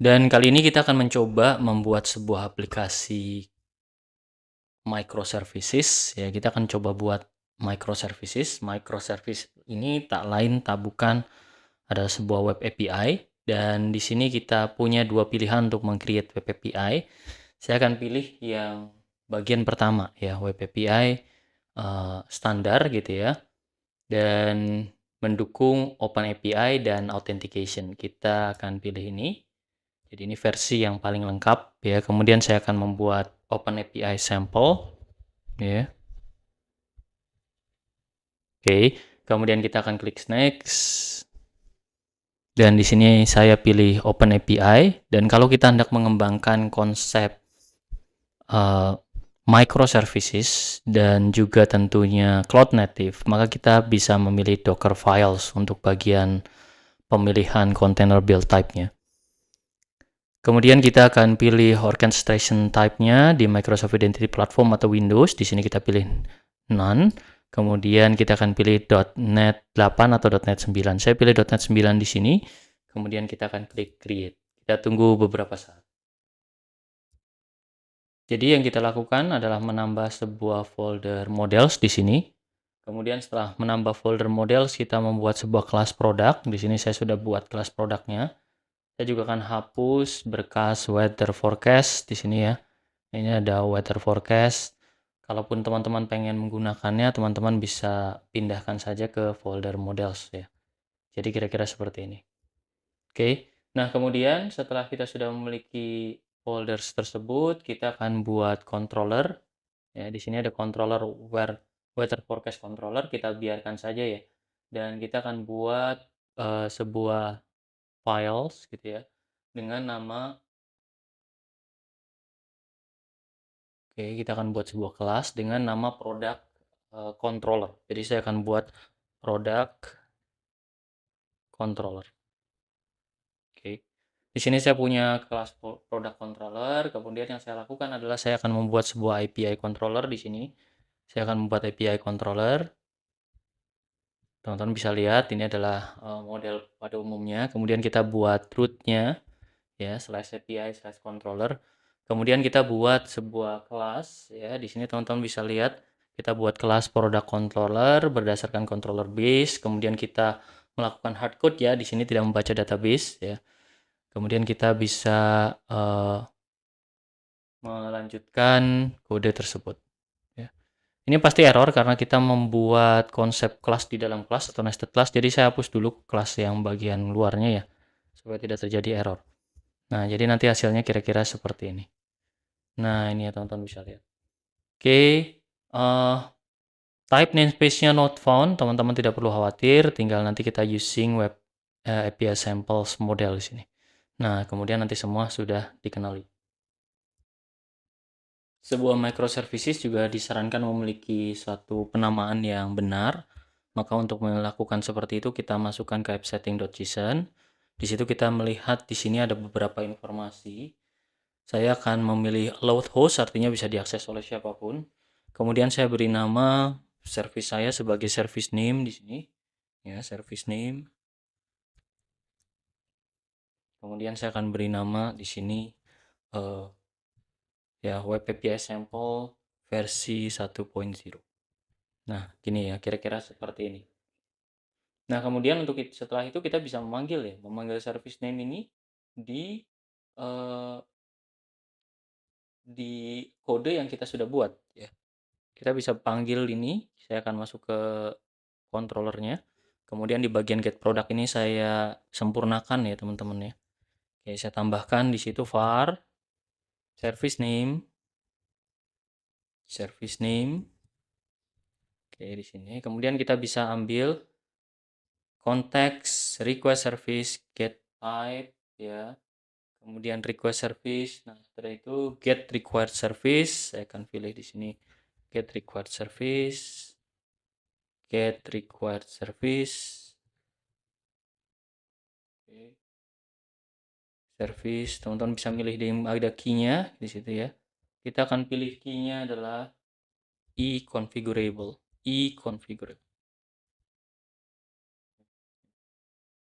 Dan kali ini kita akan mencoba membuat sebuah aplikasi microservices ya. Kita akan coba buat microservices. Microservice ini tak lain tak bukan adalah sebuah web API, dan di sini kita punya dua pilihan untuk meng-create web API. Saya akan pilih yang bagian pertama ya, web API standar gitu ya, dan mendukung Open API dan authentication. Kita akan pilih ini. Jadi ini versi yang paling lengkap ya. Kemudian saya akan membuat Open API sample ya. Oke, kemudian kita akan klik next. Dan di sini saya pilih Open API, dan kalau kita hendak mengembangkan konsep microservices dan juga tentunya cloud native, maka kita bisa memilih Docker files untuk bagian pemilihan container build type-nya. Kemudian kita akan pilih orchestration type-nya di Microsoft Identity Platform atau Windows. Di sini kita pilih none. Kemudian kita akan pilih .NET 8 atau .NET 9. Saya pilih .NET 9 di sini. Kemudian kita akan klik create. Kita tunggu beberapa saat. Jadi yang kita lakukan adalah menambah sebuah folder models di sini. Kemudian setelah menambah folder models, kita membuat sebuah kelas produk. Di sini saya sudah buat kelas produknya. Saya juga akan hapus berkas weather forecast di sini ya. Ini ada weather forecast. Kalaupun teman-teman pengen menggunakannya, teman-teman bisa pindahkan saja ke folder models ya. Jadi kira-kira seperti ini. Oke. Nah, kemudian setelah kita sudah memiliki folders tersebut, kita akan buat controller. Ya, di sini ada controller weather forecast controller, kita biarkan saja ya. Dan kita akan buat sebuah files gitu ya dengan nama. Oke, kita akan buat sebuah kelas dengan nama product controller. Jadi saya akan buat product controller. Oke. Di sini saya punya kelas product controller. Kemudian yang saya lakukan adalah saya akan membuat sebuah API controller di sini. Saya akan membuat API controller. Teman-teman bisa lihat ini adalah model pada umumnya. Kemudian kita buat root-nya ya, /API/controller. Kemudian kita buat sebuah kelas ya. Di sini teman-teman bisa lihat kita buat kelas product controller berdasarkan controller base. Kemudian kita melakukan hardcode ya. Di sini tidak membaca database ya. Kemudian kita bisa melanjutkan kode tersebut ya. Ini pasti error karena kita membuat konsep kelas di dalam kelas atau nested class. Jadi saya hapus dulu kelas yang bagian luarnya ya, supaya tidak terjadi error. Nah, jadi nanti hasilnya kira-kira seperti ini. Nah, ini ya teman-teman bisa lihat. Oke, type namespace-nya not found, teman-teman tidak perlu khawatir, tinggal nanti kita using web API samples model di sini. Nah, kemudian nanti semua sudah dikenali. Sebuah microservices juga disarankan memiliki suatu penamaan yang benar. Maka untuk melakukan seperti itu kita masukkan ke appsetting.json. Di situ kita melihat di sini ada beberapa informasi. Saya akan memilih allowed host, artinya bisa diakses oleh siapapun. Kemudian saya beri nama service saya sebagai service name di sini. Ya, service name. Kemudian saya akan beri nama di sini ya, web API sample versi 1.0. Nah, gini ya, kira-kira seperti ini. Nah, kemudian setelah itu kita bisa memanggil service name ini di eh, di kode yang kita sudah buat ya. Kita bisa panggil ini, saya akan masuk ke controllernya. Kemudian di bagian get product ini saya sempurnakan ya teman-teman ya. Oke, saya tambahkan di situ var service name. Oke, di sini. Kemudian kita bisa ambil konteks request service get type ya. Kemudian request service. Nah, setelah itu get required service. Saya akan pilih di sini get required service. Oke. Service, teman-teman bisa milih ada key-nya di situ ya. Kita akan pilih key-nya adalah e-configurable.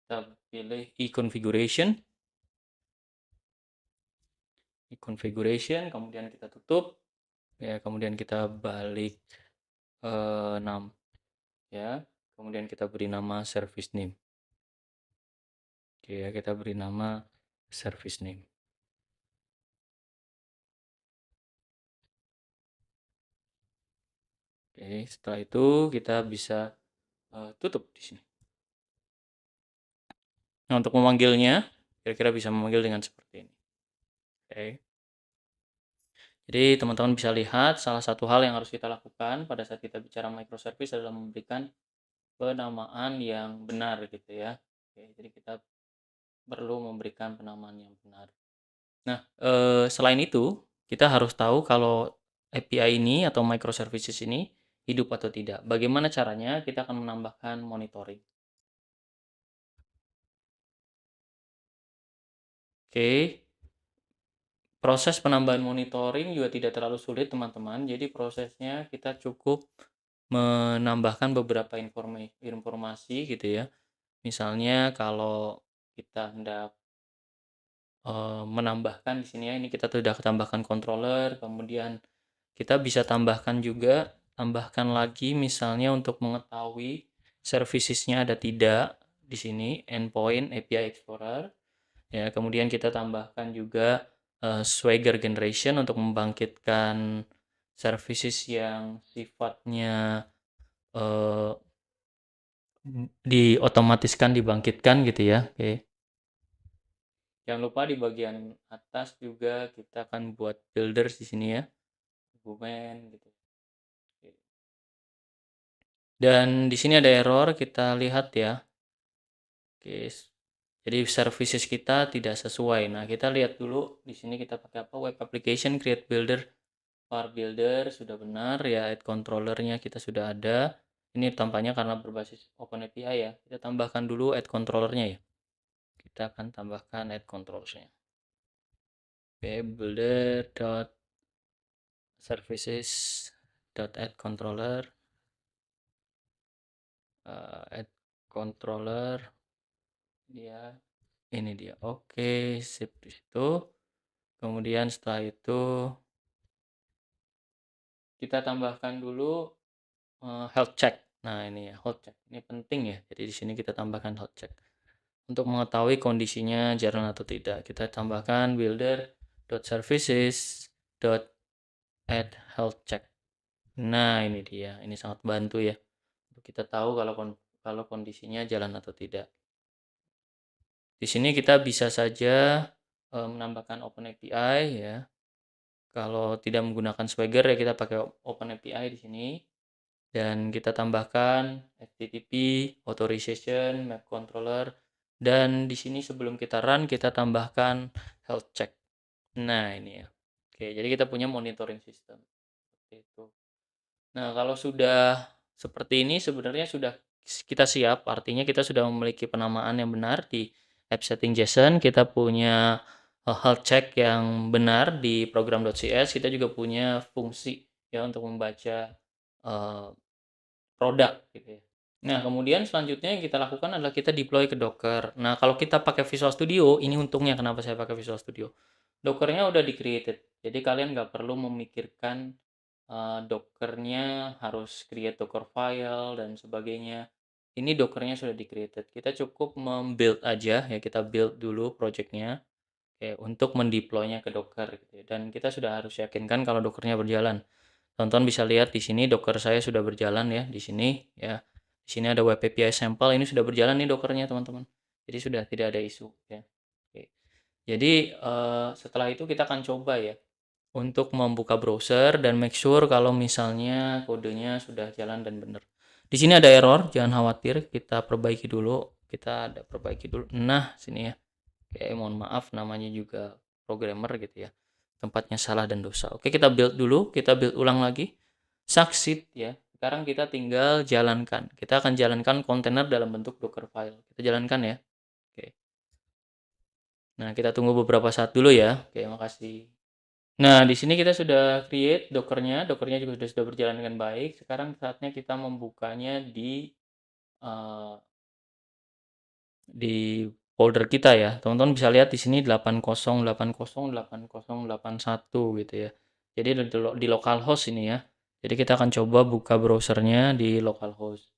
Kita pilih e-configuration. configuration, kemudian kita tutup, ya, kemudian kita balik ya, kemudian kita beri nama service name. Oke ya, kita beri nama service name. Oke, setelah itu kita bisa tutup di sini. Nah, untuk memanggilnya, kira-kira bisa memanggil dengan seperti ini. Oke. Jadi teman-teman bisa lihat salah satu hal yang harus kita lakukan pada saat kita bicara microservice adalah memberikan penamaan yang benar gitu ya. Oke, jadi kita perlu memberikan penamaan yang benar. Nah, selain itu, kita harus tahu kalau API ini atau microservices ini hidup atau tidak. Bagaimana caranya? Kita akan menambahkan monitoring. Oke, proses penambahan monitoring juga tidak terlalu sulit, teman-teman. Jadi prosesnya kita cukup menambahkan beberapa informasi gitu ya. Misalnya kalau kita hendak menambahkan di sini ya, ini kita sudah tambahkan controller, kemudian kita bisa tambahkan lagi misalnya untuk mengetahui servicesnya ada tidak di sini, endpoint API Explorer. Ya, kemudian kita tambahkan juga Swagger generation untuk membangkitkan services yang sifatnya eh, diotomatiskan dibangkitkan gitu ya. Oke. Jangan lupa di bagian atas juga kita akan buat builders di sini ya, dokumen gitu. Oke. Dan di sini ada error, kita lihat ya. Oke. Jadi services kita tidak sesuai. Nah, kita lihat dulu di sini kita pakai apa? Web application create builder, var builder sudah benar ya, add controllernya kita sudah ada. Ini tampaknya karena berbasis OpenAPI ya. Kita tambahkan dulu add controllernya ya. Kita akan tambahkan add controllernya. Oke, builder dot services dot add controller add controller dia ini dia. Oke, sip di situ. Kemudian setelah itu kita tambahkan dulu health check. Nah, ini ya health check. Ini penting ya. Jadi di sini kita tambahkan health check. Untuk mengetahui kondisinya jalan atau tidak, kita tambahkan builder dot services dot add health check. Nah, ini dia. Ini sangat bantu ya. Untuk kita tahu kalau kondisinya jalan atau tidak. Di sini kita bisa saja menambahkan OpenAPI ya. Kalau tidak menggunakan Swagger ya kita pakai OpenAPI di sini. Dan kita tambahkan FTTP, authorization, map controller, dan di sini sebelum kita run kita tambahkan health check. Nah, ini ya. Oke, jadi kita punya monitoring system. Seperti itu. Nah, kalau sudah seperti ini sebenarnya sudah kita siap, artinya kita sudah memiliki penamaan yang benar di app setting JSON, kita punya health check yang benar di program.cs, kita juga punya fungsi ya untuk membaca produk gitu ya. Nah, kemudian selanjutnya yang kita lakukan adalah kita deploy ke Docker. Nah, kalau kita pakai Visual Studio, ini untungnya kenapa saya pakai Visual Studio. Dockernya udah di-created, jadi kalian nggak perlu memikirkan Dockernya harus create Docker file dan sebagainya. Ini Dockernya sudah di-created. Kita cukup membuild aja ya, kita build dulu projectnya untuk mendeploynya ke Docker gitu ya. Dan kita sudah harus yakinkan kalau Dockernya berjalan. Teman-teman bisa lihat di sini Docker saya sudah berjalan ya di sini ya. Di sini ada web API sample, ini sudah berjalan nih Dockernya teman-teman. Jadi sudah tidak ada isu ya. Oke. Jadi setelah itu kita akan coba ya untuk membuka browser dan make sure kalau misalnya kodenya sudah jalan dan benar. Di sini ada error, jangan khawatir, kita perbaiki dulu. Kita ada perbaiki dulu. Nah, sini ya. Oke, mohon maaf namanya juga programmer gitu ya. Tempatnya salah dan dosa. Oke, kita build dulu, kita build ulang lagi. Succeed ya. Sekarang kita tinggal jalankan. Kita akan jalankan kontainer dalam bentuk Docker file. Kita jalankan ya. Oke. Nah, kita tunggu beberapa saat dulu ya. Oke, makasih. Nah, di sini kita sudah create Dockernya. Dockernya juga sudah berjalan dengan baik. Sekarang saatnya kita membukanya di folder kita ya. Teman-teman bisa lihat di sini 80808081 gitu ya. Jadi di localhost ini ya. Jadi kita akan coba buka browsernya di localhost.